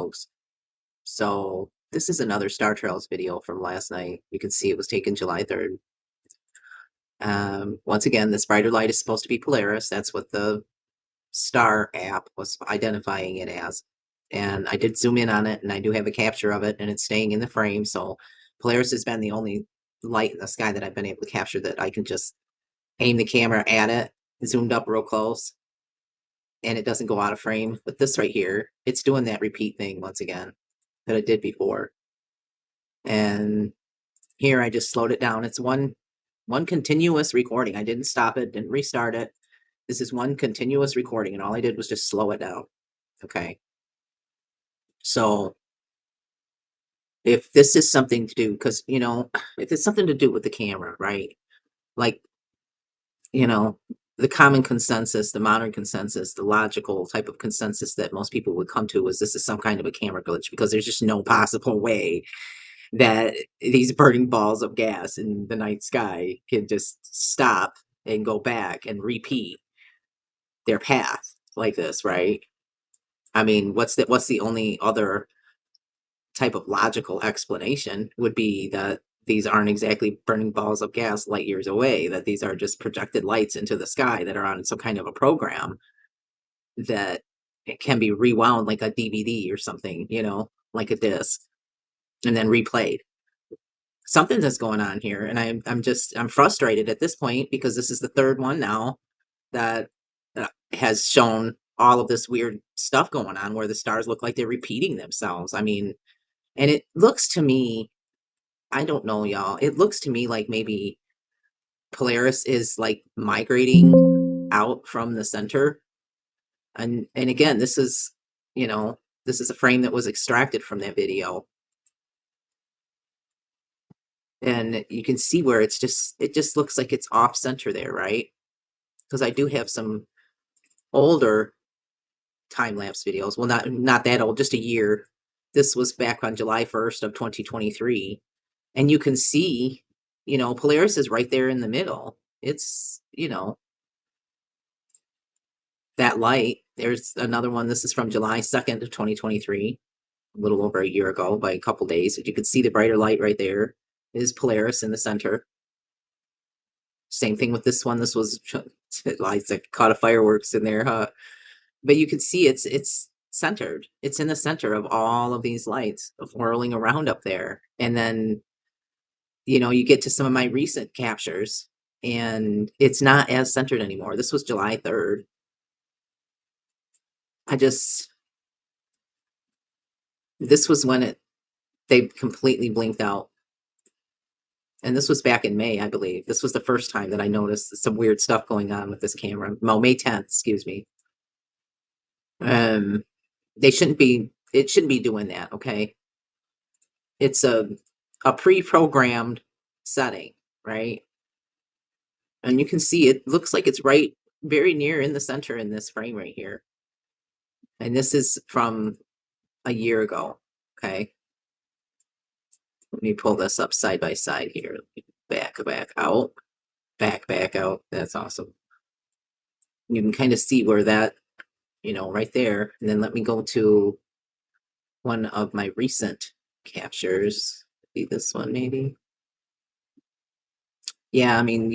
folks. So this is another Star Trails video from last night. You can see it was taken July 3rd. Once again, this brighter light is supposed to be Polaris. That's what the Star app was identifying it as. And I did zoom in on it, and I do have a capture of it, and it's staying in the frame. So Polaris has been the only light in the sky that I've been able to capture that I can just aim the camera at it, zoomed up real close, and it doesn't go out of frame. But this right here, it's doing that repeat thing once again that it did before. And here I just slowed it down. It's one continuous recording. I didn't stop it, didn't restart it. This is one continuous recording, and all I did was just slow it down. Okay. So if this is something to do, because if it's something to do with the camera, right? Like, you know, the common consensus, the modern consensus, the logical type of consensus that most people would come to is this is some kind of a camera glitch because there's just no possible way that these burning balls of gas in the night sky can just stop and go back and repeat their path like this, right? I mean, what's the only other type of logical explanation would be that these aren't exactly burning balls of gas light years away, that these are just projected lights into the sky that are on some kind of a program that it can be rewound like a DVD or something, like a disc, and then replayed. Something that's going on here, and I'm frustrated at this point because this is the third one now that has shown all of this weird stuff going on where the stars look like they're repeating themselves. I mean, and it looks to me, I don't know, y'all. It looks to me like maybe Polaris is like migrating out from the center. And again, you know, this is a frame that was extracted from that video. And you can see where it just looks like it's off center there, right? Because I do have some older time lapse videos. Well, not that old, just a year. This was back on July 1st of 2023. And you can see, Polaris is right there in the middle. It's, that light. There's another one. This is from July 2nd of 2023, a little over a year ago by a couple days. You can see the brighter light right there is Polaris in the center. Same thing with this one. This was lights that caught a fireworks in there, huh? But you can see it's centered. It's in the center of all of these lights whirling around up there. And then, you get to some of my recent captures and it's not as centered anymore. This was July 3rd. This was when they completely blinked out. And this was back in May, I believe. This was the first time that I noticed some weird stuff going on with this camera. No, May 10th, excuse me. Um, it shouldn't be doing that, okay? It's a pre-programmed setting, right? And you can see it looks like it's right very near in the center in this frame right here. And this is from a year ago, okay? Let me pull this up side by side here. Back out, back out. That's awesome. You can kind of see where that, right there. And then let me go to one of my recent captures. See this one maybe? Yeah, I mean,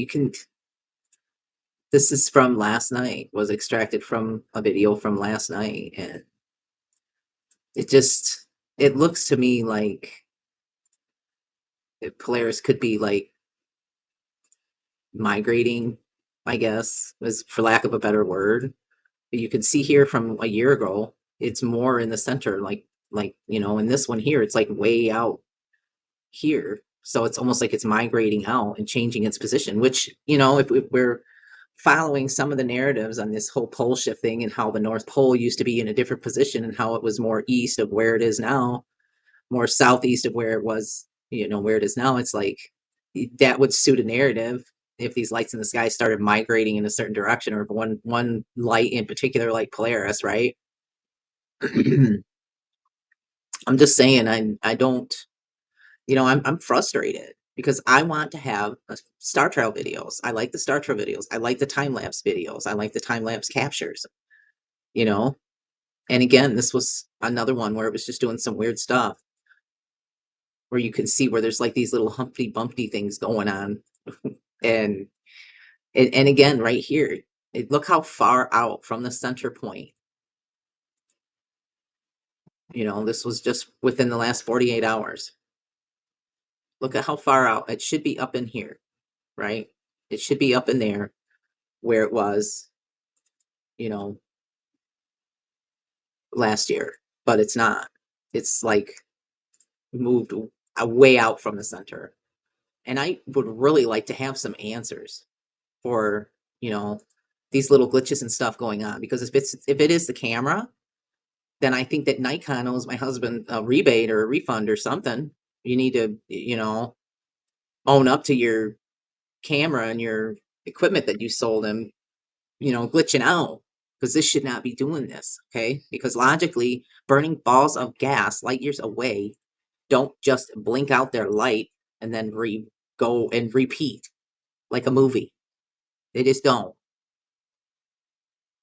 this is from last night, was extracted from a video from last night. And it just, it looks to me like Polaris could be like migrating, I guess, was for lack of a better word. But you can see here from a year ago, it's more in the center, like in this one here, it's like way out here. So it's almost like it's migrating out and changing its position, which, if we're following some of the narratives on this whole pole shift thing and how the North Pole used to be in a different position and how it was more east of where it is now, more southeast of where it was, where it is now, it's like that would suit a narrative if these lights in the sky started migrating in a certain direction, or if one light in particular, like Polaris, right? I'm just saying, I don't, I'm frustrated because I want to have Star Trail videos. I like the Star Trail videos. I like the time lapse videos. I like the time lapse captures, you know. And again, this was another one where it was just doing some weird stuff where you can see where there's like these little Humpty Bumpty things going on. And and again, right here, look how far out from the center point. This was just within the last 48 hours. Look at how far out. It should be up in here, right? It should be up in there where it was, you know, last year, but it's not. It's like moved way out from the center. And I would really like to have some answers for, you know, these little glitches and stuff going on, because if it is the camera, then I think that Nikon owes my husband a rebate or a refund or something. You need to, own up to your camera and your equipment that you sold him, glitching out, because this should not be doing this, okay? Because logically, burning balls of gas light years away don't just blink out their light and then go and repeat like a movie. They just don't.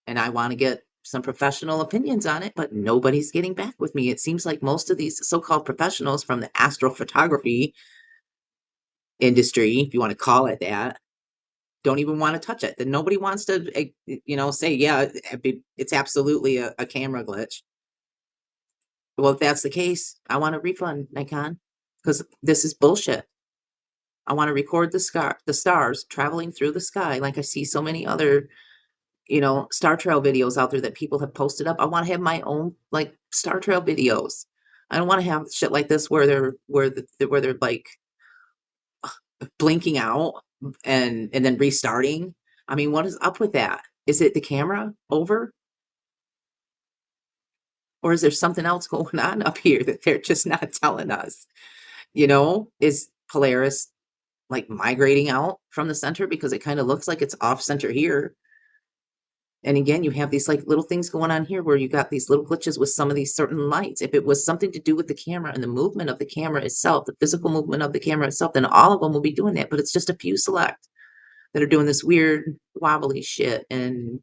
And I want to get some professional opinions on it, but nobody's getting back with me. It seems like most of these so-called professionals from the astrophotography industry, if you want to call it that, don't even want to touch it. That nobody wants to, say, yeah, it's absolutely a camera glitch. Well, if that's the case, I want a refund, Nikon, because this is bullshit. I want to record the stars traveling through the sky, like I see so many other, star trail videos out there that people have posted up. I want to have my own like star trail videos. I don't want to have shit like this where they're like blinking out and then restarting. I mean, what is up with that? Is it the camera over, or is there something else going on up here that they're just not telling us? Is Polaris like migrating out from the center, because it kind of looks like it's off center here? And again, you have these like little things going on here where you got these little glitches with some of these certain lights. If it was something to do with the camera and the movement of the camera itself, the physical movement of the camera itself, then all of them will be doing that. But it's just a few select that are doing this weird wobbly shit. And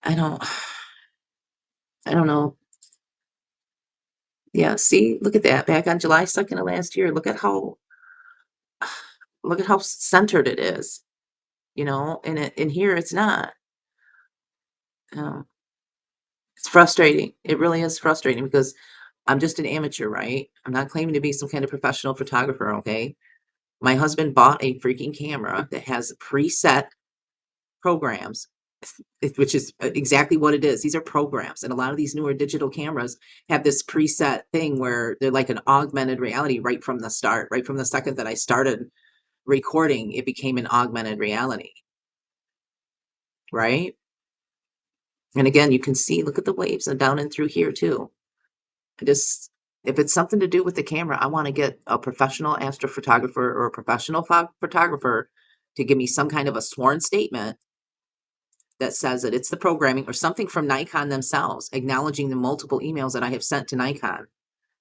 I don't, I don't know. Yeah, see, look at that. Back on July 2nd of last year, look at how centered it is, and here it's not. Um, it's frustrating. It really is frustrating because I'm just an amateur, right? I'm not claiming to be some kind of professional photographer, okay? My husband bought a freaking camera that has preset programs, which is exactly what it is. These are programs. And a lot of these newer digital cameras have this preset thing where they're like an augmented reality right from the start, right from the second that I started recording, it became an augmented reality, right? And again, you can see, look at the waves and down and through here too. I just, if it's something to do with the camera, I want to get a professional astrophotographer or a professional photographer to give me some kind of a sworn statement that says that it's the programming, or something from Nikon themselves acknowledging the multiple emails that I have sent to Nikon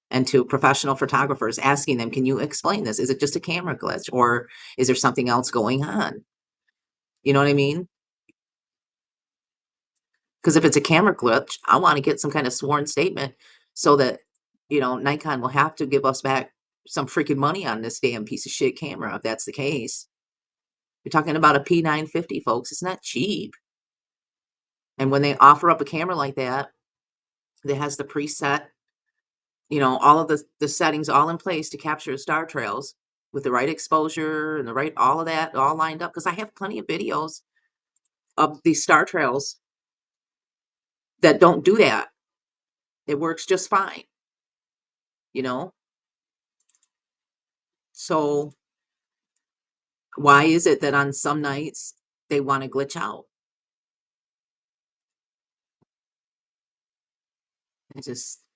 and to professional photographers asking them, can you explain this? Is it just a camera glitch, or is there something else going on? You know what I mean? Because if it's a camera glitch, I want to get some kind of sworn statement so that, Nikon will have to give us back some freaking money on this damn piece of shit camera if that's the case. You're talking about a P950, folks. It's not cheap. And when they offer up a camera like that has the preset, all of the settings all in place to capture star trails with the right exposure and the right, all of that all lined up. Because I have plenty of videos of these star trails that don't do that. It works just fine, you know? So why is it that on some nights they want to glitch out?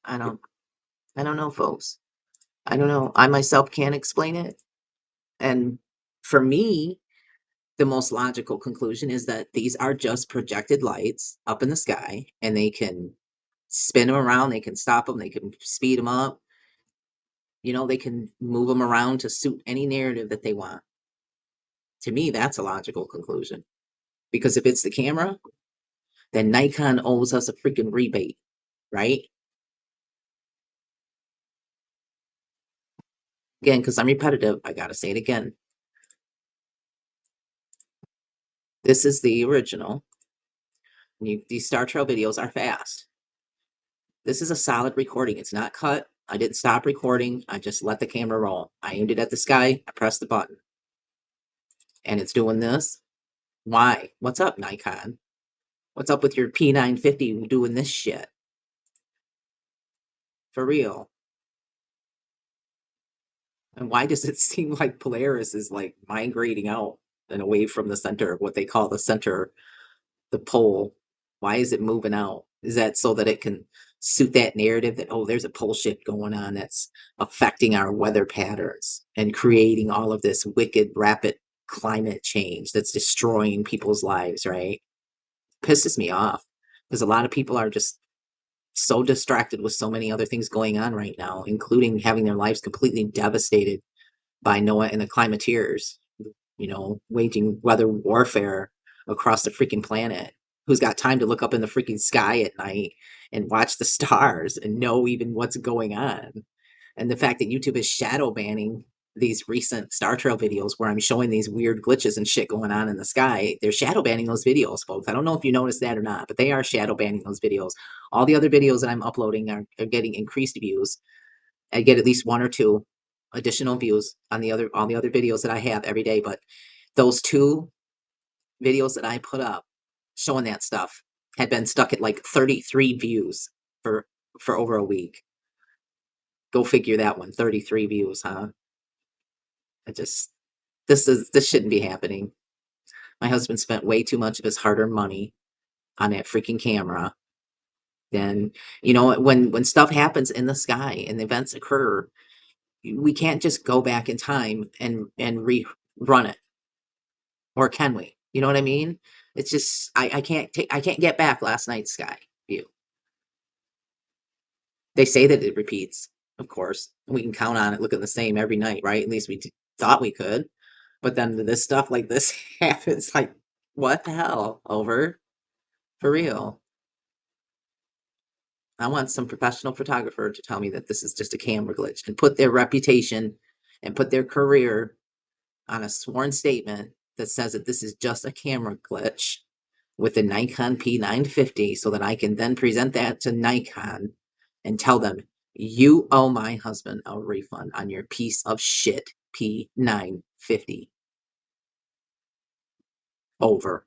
I don't know, folks. I don't know. I myself can't explain it. And for me, the most logical conclusion is that these are just projected lights up in the sky, and they can spin them around, they can stop them, they can speed them up, they can move them around to suit any narrative that they want. To me, that's a logical conclusion. Because if it's the camera, then Nikon owes us a freaking rebate, right? Again, because I'm repetitive, I gotta say it again. This is the original. These Star Trail videos are fast. This is a solid recording. It's not cut. I didn't stop recording. I just let the camera roll. I aimed it at the sky. I pressed the button. And it's doing this. Why? What's up, Nikon? What's up with your P950 doing this shit? For real. And why does it seem like Polaris is like migrating out and away from the center, what they call the center, the pole? Why is it moving out? Is that so that it can suit that narrative that, oh, there's a pole shift going on that's affecting our weather patterns and creating all of this wicked, rapid climate change that's destroying people's lives, right? Pisses me off because a lot of people are just so distracted with so many other things going on right now, including having their lives completely devastated by Noah and the Climateers, waging weather warfare across the freaking planet. Who's got time to look up in the freaking sky at night and watch the stars and know even what's going on? And the fact that YouTube is shadow banning these recent Star Trail videos where I'm showing these weird glitches and shit going on in the sky, they're shadow banning those videos, folks. I don't know if you noticed that or not, but they are shadow banning those videos. All the other videos that I'm uploading are getting increased views. I get at least one or two additional views on the other videos that I have every day. But those two videos that I put up showing that stuff had been stuck at like 33 views for over a week. Go figure that one. 33 views, huh? I just this shouldn't be happening. My husband spent way too much of his hard-earned money on that freaking camera. Then, when stuff happens in the sky and events occur, we can't just go back in time and rerun it, or can we? You know what I mean? It's just I can't get back last night's sky view. They say that it repeats, of course. We can count on it looking the same every night, right? At least we thought we could. But then this stuff like this happens. Like, what the hell? Over for real? I want some professional photographer to tell me that this is just a camera glitch and put their reputation and put their career on a sworn statement that says that this is just a camera glitch with the Nikon P950 so that I can then present that to Nikon and tell them, you owe my husband a refund on your piece of shit P950. Over.